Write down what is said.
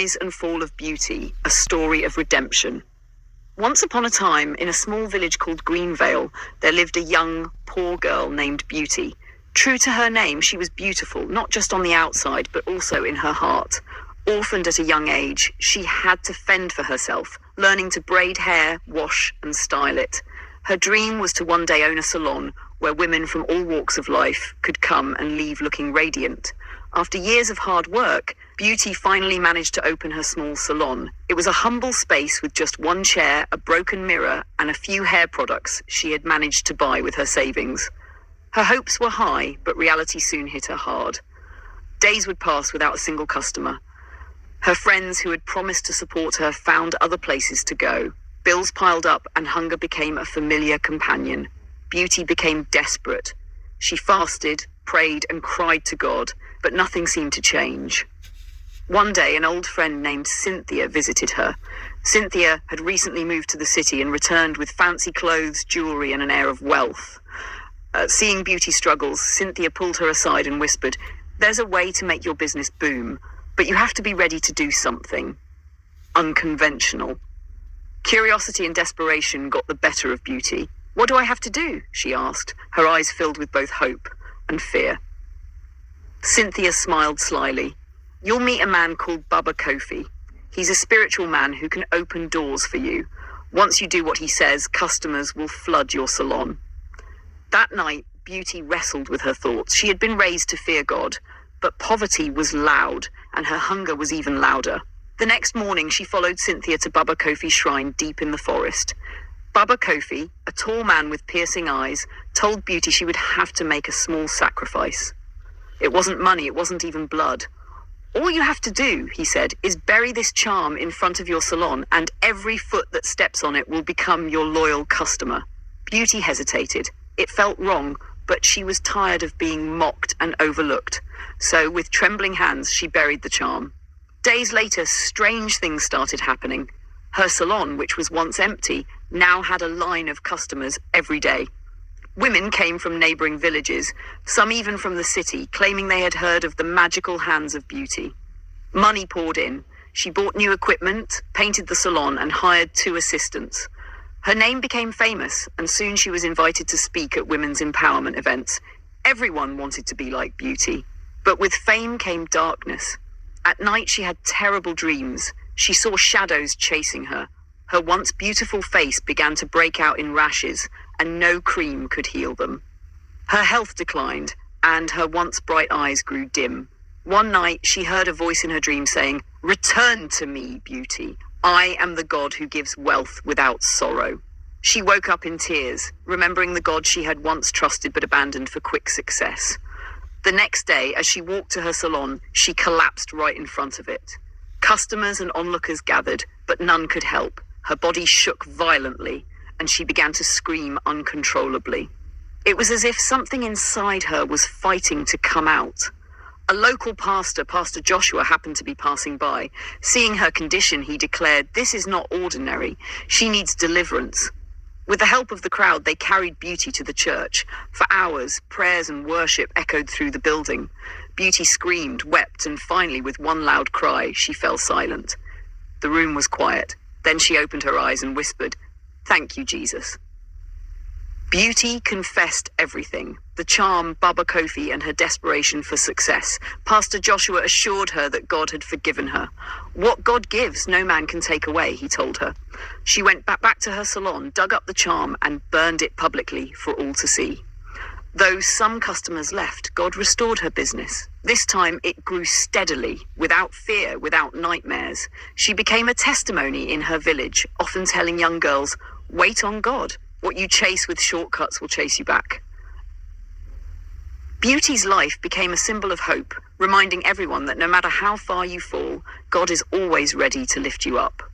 Rise and Fall of Beauty, a story of redemption. Once upon a time, in a small village called Greenvale, there lived a young, poor girl named Beauty. True to her name, she was beautiful, not just on the outside, but also in her heart. Orphaned at a young age, she had to fend for herself, learning to braid hair, wash, and style it. Her dream was to one day own a salon where women from all walks of life could come and leave looking radiant. After years of hard work, Beauty finally managed to open her small salon. It was a humble space with just one chair, a broken mirror, and a few hair products she had managed to buy with her savings. Her hopes were high, but reality soon hit her hard. Days would pass without a single customer. Her friends who had promised to support her found other places to go. Bills piled up and hunger became a familiar companion. Beauty became desperate. She fasted, prayed, and cried to God, but nothing seemed to change. One day, an old friend named Cynthia visited her. Cynthia had recently moved to the city and returned with fancy clothes, jewelry, and an air of wealth. Seeing Beauty's struggles, Cynthia pulled her aside and whispered, "There's a way to make your business boom, but you have to be ready to do something unconventional." Curiosity and desperation got the better of Beauty. "What do I have to do?" she asked, her eyes filled with both hope and fear. Cynthia smiled slyly. "You'll meet a man called Baba Kofi. He's a spiritual man who can open doors for you. Once you do what he says, customers will flood your salon." That night, Beauty wrestled with her thoughts. She had been raised to fear God, but poverty was loud, and her hunger was even louder. The next morning, she followed Cynthia to Baba Kofi's shrine deep in the forest. Baba Kofi, a tall man with piercing eyes, told Beauty she would have to make a small sacrifice. It wasn't money, it wasn't even blood. "All you have to do," he said, "is bury this charm in front of your salon, and every foot that steps on it will become your loyal customer." Beauty hesitated. It felt wrong, but she was tired of being mocked and overlooked. So, with trembling hands, she buried the charm. Days later, strange things started happening. Her salon, which was once empty, now had a line of customers every day. Women came from neighboring villages, some even from the city, claiming they had heard of the magical hands of Beauty. Money poured in. She bought new equipment, painted the salon, and hired 2 assistants. Her name became famous, and soon she was invited to speak at women's empowerment events. Everyone wanted to be like Beauty. But with fame came darkness. At night she had terrible dreams. She saw shadows chasing her. Her once beautiful face began to break out in rashes, and no cream could heal them. Her health declined, and her once bright eyes grew dim. One night she heard a voice in her dream saying, "Return to me, Beauty. I am the God who gives wealth without sorrow." She woke up in tears, remembering the God she had once trusted but abandoned for quick success. The next day, as she walked to her salon, she collapsed right in front of it. Customers and onlookers gathered, but none could help. Her body shook violently, and she began to scream uncontrollably. It was as if something inside her was fighting to come out. A local pastor, Pastor Joshua, happened to be passing by. Seeing her condition, he declared, "This is not ordinary. She needs deliverance." With the help of the crowd, they carried Beauty to the church. For hours, prayers and worship echoed through the building. Beauty screamed, wept, and finally, with one loud cry, she fell silent. The room was quiet. Then she opened her eyes and whispered, "Thank you, Jesus." Beauty confessed everything, the charm, Baba Kofi, and her desperation for success. Pastor Joshua assured her that God had forgiven her. "What God gives, no man can take away," he told her. She went back to her salon, dug up the charm, and burned it publicly for all to see. Though some customers left, God restored her business. This time it grew steadily, without fear, without nightmares. She became a testimony in her village, often telling young girls, "Wait on God. What you chase with shortcuts will chase you back." Beauty's life became a symbol of hope, reminding everyone that no matter how far you fall, God is always ready to lift you up.